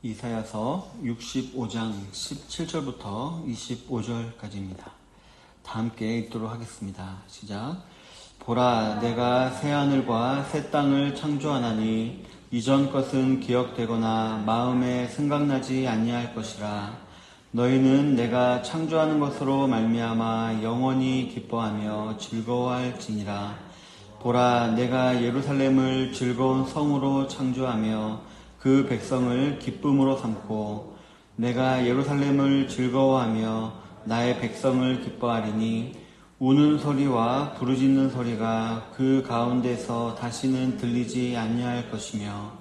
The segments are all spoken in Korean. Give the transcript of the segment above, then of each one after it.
이사야서 65장 17절부터 25절까지입니다. 다 함께 읽도록 하겠습니다. 시작. 보라, 내가 새하늘과 새 땅을 창조하나니 이전 것은 기억되거나 마음에 생각나지 아니할 것이라. 너희는 내가 창조하는 것으로 말미암아 영원히 기뻐하며 즐거워할지니라. 보라, 내가 예루살렘을 즐거운 성으로 창조하며 그 백성을 기쁨으로 삼고 내가 예루살렘을 즐거워하며 나의 백성을 기뻐하리니 우는 소리와 부르짖는 소리가 그 가운데서 다시는 들리지 아니할 것이며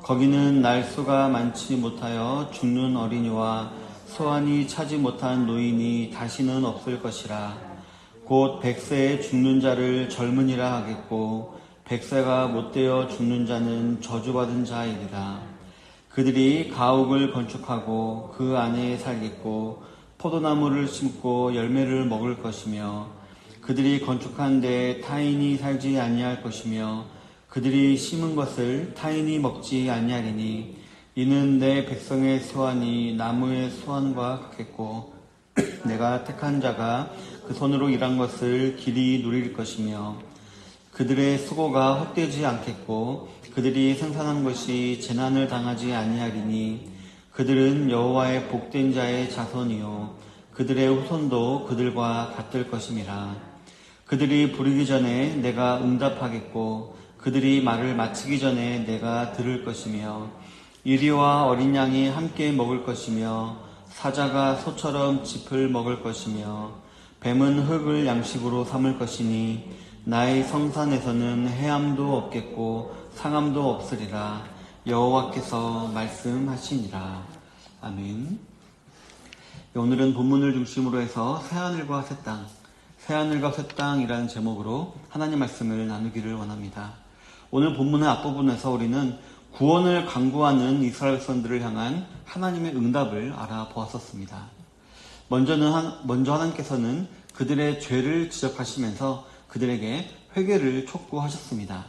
거기는 날수가 많지 못하여 죽는 어린이와 소환이 차지 못한 노인이 다시는 없을 것이라. 곧 100세에 죽는 자를 젊은이라 하겠고 100세가 못되어 죽는 자는 저주받은 자이리라. 그들이 가옥을 건축하고 그 안에 살겠고 포도나무를 심고 열매를 먹을 것이며 그들이 건축한 데에 타인이 살지 아니할 것이며 그들이 심은 것을 타인이 먹지 아니하리니 이는 내 백성의 소환이 나무의 소환과 같겠고 내가 택한 자가 그 손으로 일한 것을 길이 누릴 것이며 그들의 수고가 헛되지 않겠고 그들이 생산한 것이 재난을 당하지 아니하리니 그들은 여호와의 복된 자의 자손이요 그들의 후손도 그들과 같을 것임이라. 그들이 부르기 전에 내가 응답하겠고 그들이 말을 마치기 전에 내가 들을 것이며 이리와 어린 양이 함께 먹을 것이며 사자가 소처럼 짚을 먹을 것이며 뱀은 흙을 양식으로 삼을 것이니 나의 성산에서는 해함도 없겠고 상함도 없으리라. 여호와께서 말씀하시니라. 아멘. 오늘은 본문을 중심으로 해서 새하늘과 새 땅, 새하늘과 새 땅이라는 제목으로 하나님 말씀을 나누기를 원합니다. 오늘 본문의 앞부분에서 우리는 구원을 강구하는 이스라엘 백성들을 향한 하나님의 응답을 알아보았었습니다. 먼저 하나님께서는 그들의 죄를 지적하시면서 그들에게 회개를 촉구하셨습니다.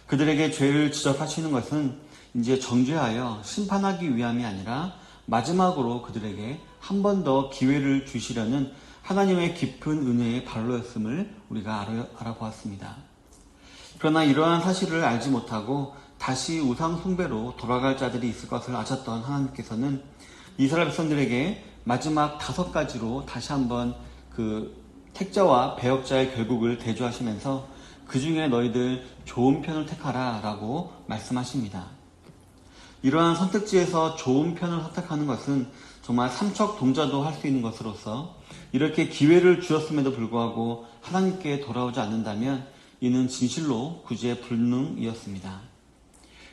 그들에게 죄를 지적하시는 것은 이제 정죄하여 심판하기 위함이 아니라 마지막으로 그들에게 한 번 더 기회를 주시려는 하나님의 깊은 은혜의 발로였음을 우리가 알아보았습니다. 그러나 이러한 사실을 알지 못하고 다시 우상 숭배로 돌아갈 자들이 있을 것을 아셨던 하나님께서는 이스라엘 백성들에게 마지막 5가지로 다시 한번 그 택자와 배역자의 결국을 대조하시면서 그 중에 너희들 좋은 편을 택하라 라고 말씀하십니다. 이러한 선택지에서 좋은 편을 선택하는 것은 정말 삼척동자도 할 수 있는 것으로서 이렇게 기회를 주었음에도 불구하고 하나님께 돌아오지 않는다면 이는 진실로 구제의 불능이었습니다.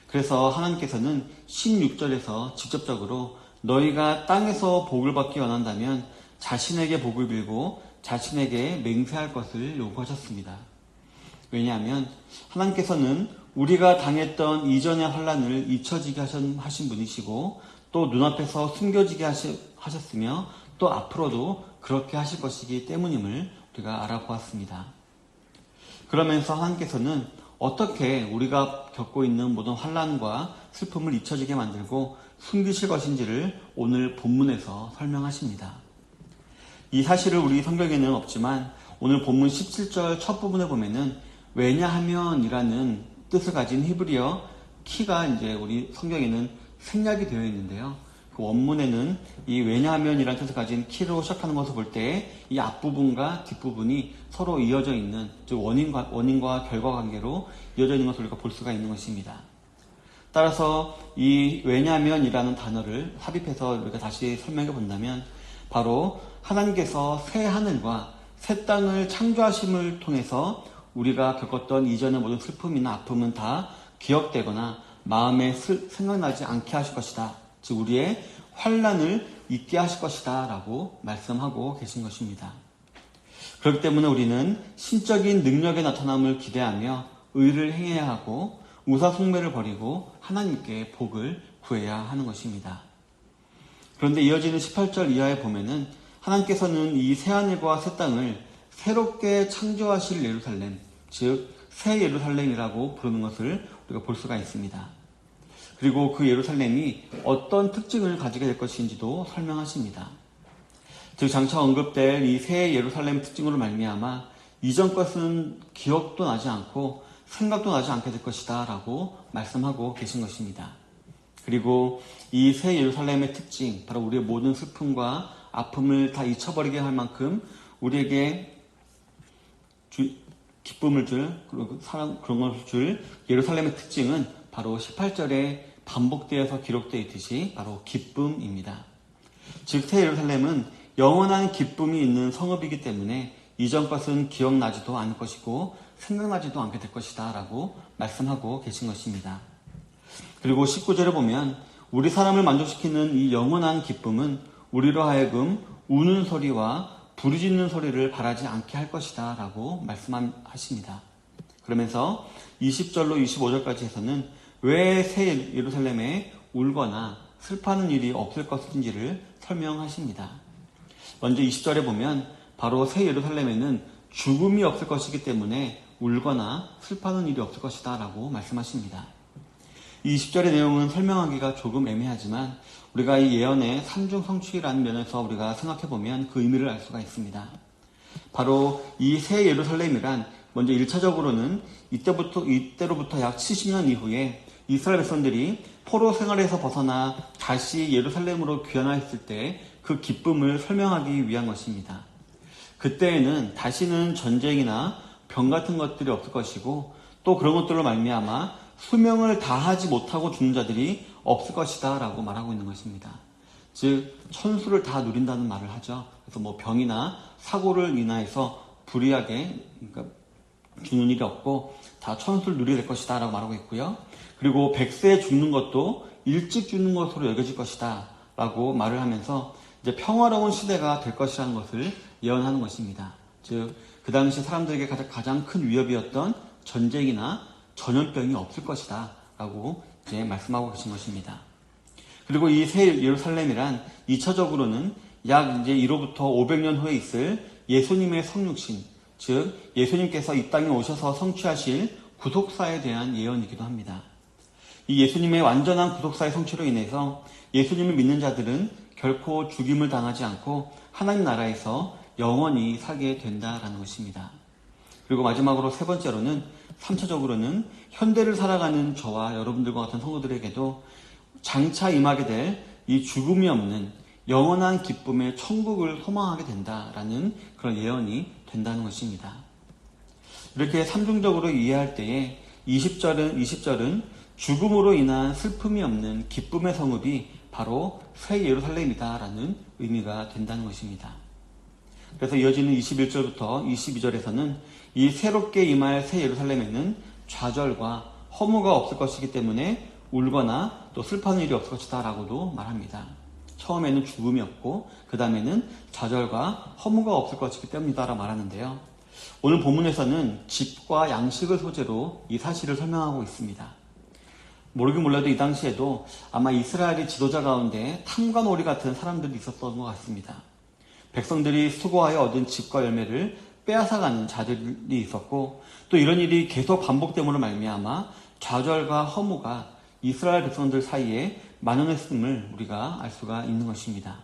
그래서 하나님께서는 16절에서 직접적으로 너희가 땅에서 복을 받기 원한다면 자신에게 복을 빌고 자신에게 맹세할 것을 요구하셨습니다. 왜냐하면 하나님께서는 우리가 당했던 이전의 환난을 잊혀지게 하신 분이시고 또 눈앞에서 숨겨지게 하셨으며 또 앞으로도 그렇게 하실 것이기 때문임을 우리가 알아보았습니다. 그러면서 하나님께서는 어떻게 우리가 겪고 있는 모든 환난과 슬픔을 잊혀지게 만들고 숨기실 것인지를 오늘 본문에서 설명하십니다. 이 사실을 우리 성경에는 없지만 오늘 본문 17절 첫 부분에 보면은 왜냐하면 이라는 뜻을 가진 히브리어 키가 이제 우리 성경에는 생략이 되어 있는데요. 그 원문에는 이 왜냐하면 이라는 뜻을 가진 키로 시작하는 것을 볼 때 이 앞부분과 뒷부분이 서로 이어져 있는, 즉 원인과 결과 관계로 이어져 있는 것을 우리가 볼 수가 있는 것입니다. 따라서 이 왜냐하면 이라는 단어를 삽입해서 우리가 다시 설명해 본다면 바로 하나님께서 새 하늘과 새 땅을 창조하심을 통해서 우리가 겪었던 이전의 모든 슬픔이나 아픔은 다 기억되거나 마음에 생각나지 않게 하실 것이다. 즉 우리의 환난을 잊게 하실 것이다 라고 말씀하고 계신 것입니다. 그렇기 때문에 우리는 신적인 능력의 나타남을 기대하며 의를 행해야 하고 우상숭배를 버리고 하나님께 복을 구해야 하는 것입니다. 그런데 이어지는 18절 이하에 보면은 하나님께서는 이 새하늘과 새 땅을 새롭게 창조하실 예루살렘, 즉 새 예루살렘이라고 부르는 것을 우리가 볼 수가 있습니다. 그리고 그 예루살렘이 어떤 특징을 가지게 될 것인지도 설명하십니다. 즉 장차 언급될 이 새 예루살렘 특징으로 말미암아 이전 것은 기억도 나지 않고 생각도 나지 않게 될 것이다 라고 말씀하고 계신 것입니다. 그리고 이 새 예루살렘의 특징, 바로 우리의 모든 슬픔과 아픔을 다 잊혀버리게 할 만큼 우리에게 기쁨을 줄, 사랑, 그런 것을 줄 예루살렘의 특징은 바로 18절에 반복되어서 기록되어 있듯이 바로 기쁨입니다. 즉 새 예루살렘은 영원한 기쁨이 있는 성읍이기 때문에 이전 것은 기억나지도 않을 것이고 생각나지도 않게 될 것이다 라고 말씀하고 계신 것입니다. 그리고 19절에 보면 우리 사람을 만족시키는 이 영원한 기쁨은 우리로 하여금 우는 소리와 부르짖는 소리를 바라지 않게 할 것이다 라고 말씀하십니다. 그러면서 20절로 25절까지 해서는 왜 새 예루살렘에 울거나 슬퍼하는 일이 없을 것인지를 설명하십니다. 먼저 20절에 보면 바로 새 예루살렘에는 죽음이 없을 것이기 때문에 울거나 슬퍼하는 일이 없을 것이다 라고 말씀하십니다. 이 20절의 내용은 설명하기가 조금 애매하지만 우리가 이 예언의 삼중 성취라는 면에서 우리가 생각해보면 그 의미를 알 수가 있습니다. 바로 이 새 예루살렘이란 먼저 1차적으로는 이때로부터 약 70년 이후에 이스라엘 백성들이 포로 생활에서 벗어나 다시 예루살렘으로 귀환하였을 때 그 기쁨을 설명하기 위한 것입니다. 그때에는 다시는 전쟁이나 병 같은 것들이 없을 것이고 또 그런 것들로 말미암아 수명을 다하지 못하고 죽는 자들이 없을 것이다 라고 말하고 있는 것입니다. 즉 천수를 다 누린다는 말을 하죠. 그래서 뭐 병이나 사고를 인하여서 불이하게 죽는 일이 없고 다 천수를 누리게 될 것이다 라고 말하고 있고요. 그리고 100세에 죽는 것도 일찍 죽는 것으로 여겨질 것이다 라고 말을 하면서 이제 평화로운 시대가 될 것이라는 것을 예언하는 것입니다. 즉 그 당시 사람들에게 가장 큰 위협이었던 전쟁이나 전염병이 없을 것이다 라고 이제 말씀하고 계신 것입니다. 그리고 이 새 예루살렘이란 2차적으로는 약 이제 이로부터 500년 후에 있을 예수님의 성육신, 즉 예수님께서 이 땅에 오셔서 성취하실 구속사에 대한 예언이기도 합니다. 이 예수님의 완전한 구속사의 성취로 인해서 예수님을 믿는 자들은 결코 죽임을 당하지 않고 하나님 나라에서 영원히 살게 된다라는 것입니다. 그리고 마지막으로 세 번째로는 3차적으로는 현대를 살아가는 저와 여러분들과 같은 성도들에게도 장차 임하게 될 이 죽음이 없는 영원한 기쁨의 천국을 소망하게 된다라는 그런 예언이 된다는 것입니다. 이렇게 삼중적으로 이해할 때에 20절은 죽음으로 인한 슬픔이 없는 기쁨의 성읍이 바로 새 예루살렘이다라는 의미가 된다는 것입니다. 그래서 이어지는 21절부터 22절에서는 이 새롭게 임할 새 예루살렘에는 좌절과 허무가 없을 것이기 때문에 울거나 또 슬퍼하는 일이 없을 것이다 라고도 말합니다. 처음에는 죽음이 없고 그 다음에는 좌절과 허무가 없을 것이기 때문이다 라고 말하는데요. 오늘 본문에서는 집과 양식을 소재로 이 사실을 설명하고 있습니다. 모르긴 몰라도 이 당시에도 아마 이스라엘의 지도자 가운데 탐관오리 같은 사람들이 있었던 것 같습니다. 백성들이 수고하여 얻은 집과 열매를 빼앗아가는 자들이 있었고 또 이런 일이 계속 반복됨으로 말미암아 좌절과 허무가 이스라엘 백성들 사이에 만연했음을 우리가 알 수가 있는 것입니다.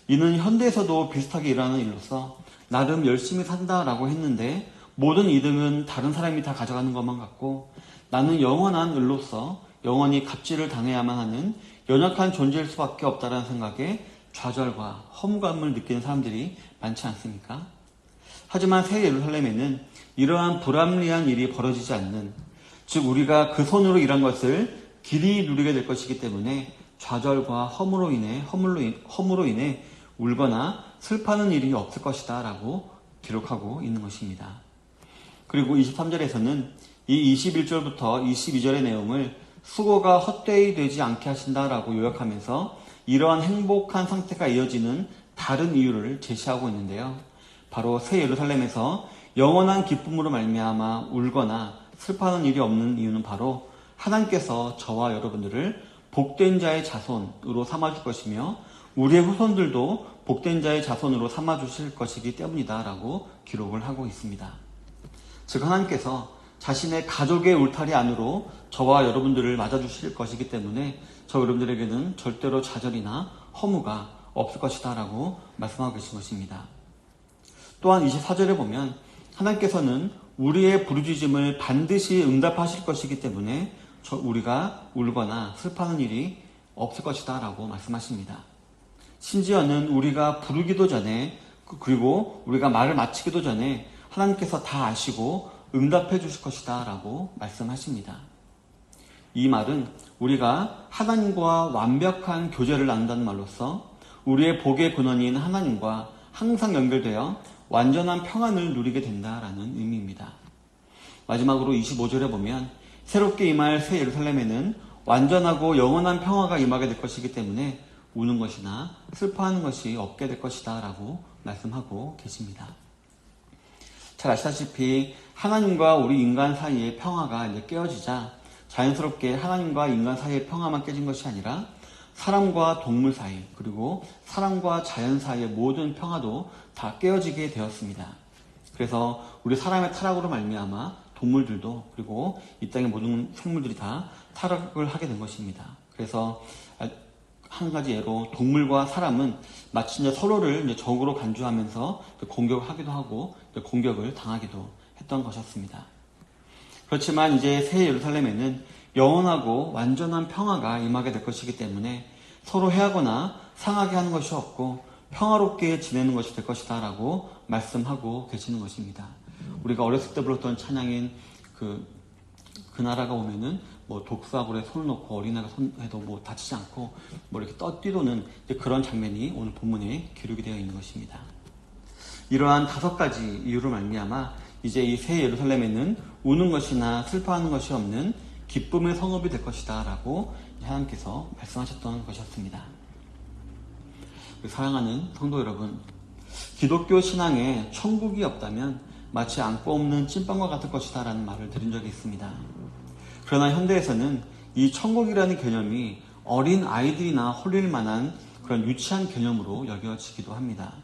이는 현대에서도 비슷하게 일어나는 일로서 나름 열심히 산다라고 했는데 모든 이득은 다른 사람이 다 가져가는 것만 같고 나는 영원한 을로서 영원히 갑질을 당해야만 하는 연약한 존재일 수밖에 없다라는 생각에 좌절과 허무감을 느끼는 사람들이 많지 않습니까? 하지만 새 예루살렘에는 이러한 불합리한 일이 벌어지지 않는, 즉 우리가 그 손으로 일한 것을 길이 누리게 될 것이기 때문에 좌절과 허무로 인해 울거나 슬퍼하는 일이 없을 것이다 라고 기록하고 있는 것입니다. 그리고 23절에서는 이 21절부터 22절의 내용을 수고가 헛되이 되지 않게 하신다라고 요약하면서 이러한 행복한 상태가 이어지는 다른 이유를 제시하고 있는데요. 바로 새 예루살렘에서 영원한 기쁨으로 말미암아 울거나 슬퍼하는 일이 없는 이유는 바로 하나님께서 저와 여러분들을 복된 자의 자손으로 삼아줄 것이며 우리의 후손들도 복된 자의 자손으로 삼아주실 것이기 때문이다 라고 기록을 하고 있습니다. 즉 하나님께서 자신의 가족의 울타리 안으로 저와 여러분들을 맞아주실 것이기 때문에 저 여러분들에게는 절대로 좌절이나 허무가 없을 것이다 라고 말씀하고 계신 것입니다. 또한 24절에 보면 하나님께서는 우리의 부르짖음을 반드시 응답하실 것이기 때문에 우리가 울거나 슬퍼하는 일이 없을 것이다 라고 말씀하십니다. 심지어는 우리가 부르기도 전에 그리고 우리가 말을 마치기도 전에 하나님께서 다 아시고 응답해 주실 것이다 라고 말씀하십니다. 이 말은 우리가 하나님과 완벽한 교제를 나눈다는 말로서 우리의 복의 근원인 하나님과 항상 연결되어 완전한 평안을 누리게 된다라는 의미입니다. 마지막으로 25절에 보면 새롭게 임할 새 예루살렘에는 완전하고 영원한 평화가 임하게 될 것이기 때문에 우는 것이나 슬퍼하는 것이 없게 될 것이다 라고 말씀하고 계십니다. 잘 아시다시피 하나님과 우리 인간 사이의 평화가 이제 깨어지자 자연스럽게 하나님과 인간 사이의 평화만 깨진 것이 아니라 사람과 동물 사이 그리고 사람과 자연 사이의 모든 평화도 다 깨어지게 되었습니다. 그래서 우리 사람의 타락으로 말미암아 동물들도 그리고 이 땅의 모든 생물들이 다 타락을 하게 된 것입니다. 그래서 한 가지 예로 동물과 사람은 마치 이제 서로를 이제 적으로 간주하면서 공격을 하기도 하고 공격을 당하기도 했던 것이었습니다. 그렇지만 이제 새 예루살렘에는 영원하고 완전한 평화가 임하게 될 것이기 때문에 서로 해하거나 상하게 하는 것이 없고 평화롭게 지내는 것이 될 것이다 라고 말씀하고 계시는 것입니다. 우리가 어렸을 때 불렀던 찬양인 그 나라가 오면은 뭐 독수아굴에 손을 놓고 어린아이가 손해도 뭐 다치지 않고 뭐 이렇게 떠뛰도는 그런 장면이 오늘 본문에 기록이 되어 있는 것입니다. 이러한 5가지 이유로 말미암아 이제 이 새 예루살렘에는 우는 것이나 슬퍼하는 것이 없는 기쁨의 성읍이 될 것이다 라고 하나님께서 말씀하셨던 것이었습니다. 사랑하는 성도 여러분, 기독교 신앙에 천국이 없다면 마치 안고 없는 찐빵과 같을 것이다 라는 말을 드린 적이 있습니다. 그러나 현대에서는 이 천국이라는 개념이 어린 아이들이나 홀릴 만한 그런 유치한 개념으로 여겨지기도 합니다.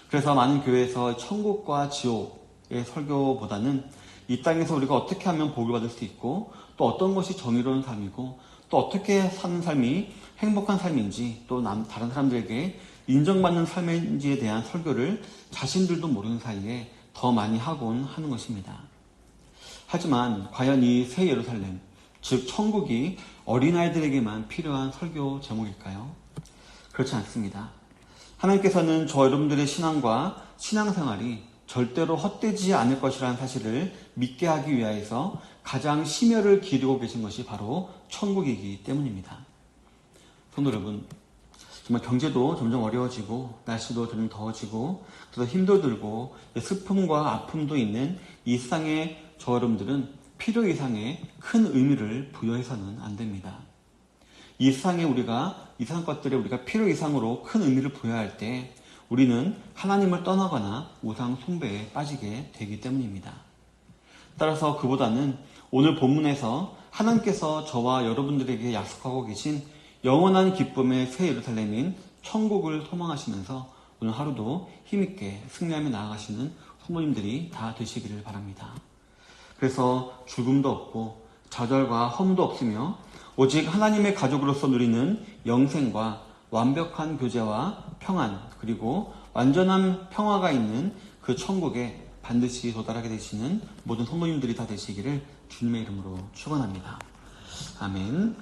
그래서 많은 교회에서 천국과 지옥의 설교보다는 이 땅에서 우리가 어떻게 하면 복을 받을 수 있고 또 어떤 것이 정의로운 삶이고 또 어떻게 사는 삶이 행복한 삶인지 또 다른 사람들에게 인정받는 삶인지에 대한 설교를 자신들도 모르는 사이에 더 많이 하곤 하는 것입니다. 하지만 과연 이 새 예루살렘, 즉 천국이 어린아이들에게만 필요한 설교 제목일까요? 그렇지 않습니다. 하나님께서는 저 여러분들의 신앙과 신앙생활이 절대로 헛되지 않을 것이라는 사실을 믿게 하기 위하여서 가장 심혈을 기르고 계신 것이 바로 천국이기 때문입니다. 성도 여러분, 정말 경제도 점점 어려워지고 날씨도 점점 더워지고 그래서 힘도 들고 슬픔과 아픔도 있는 이 세상의 저 여러분들은 필요 이상의 큰 의미를 부여해서는 안 됩니다. 이 세상 것들에 우리가 필요 이상으로 큰 의미를 부여할 때 우리는 하나님을 떠나거나 우상 숭배에 빠지게 되기 때문입니다. 따라서 그보다는 오늘 본문에서 하나님께서 저와 여러분들에게 약속하고 계신 영원한 기쁨의 새 예루살렘인 천국을 소망하시면서 오늘 하루도 힘있게 승리하며 나아가시는 성도님들이 다 되시기를 바랍니다. 그래서 죽음도 없고 좌절과 허무도 없으며 오직 하나님의 가족으로서 누리는 영생과 완벽한 교제와 평안 그리고 완전한 평화가 있는 그 천국에 반드시 도달하게 되시는 모든 성도님들이 다 되시기를 주님의 이름으로 축원합니다. 아멘.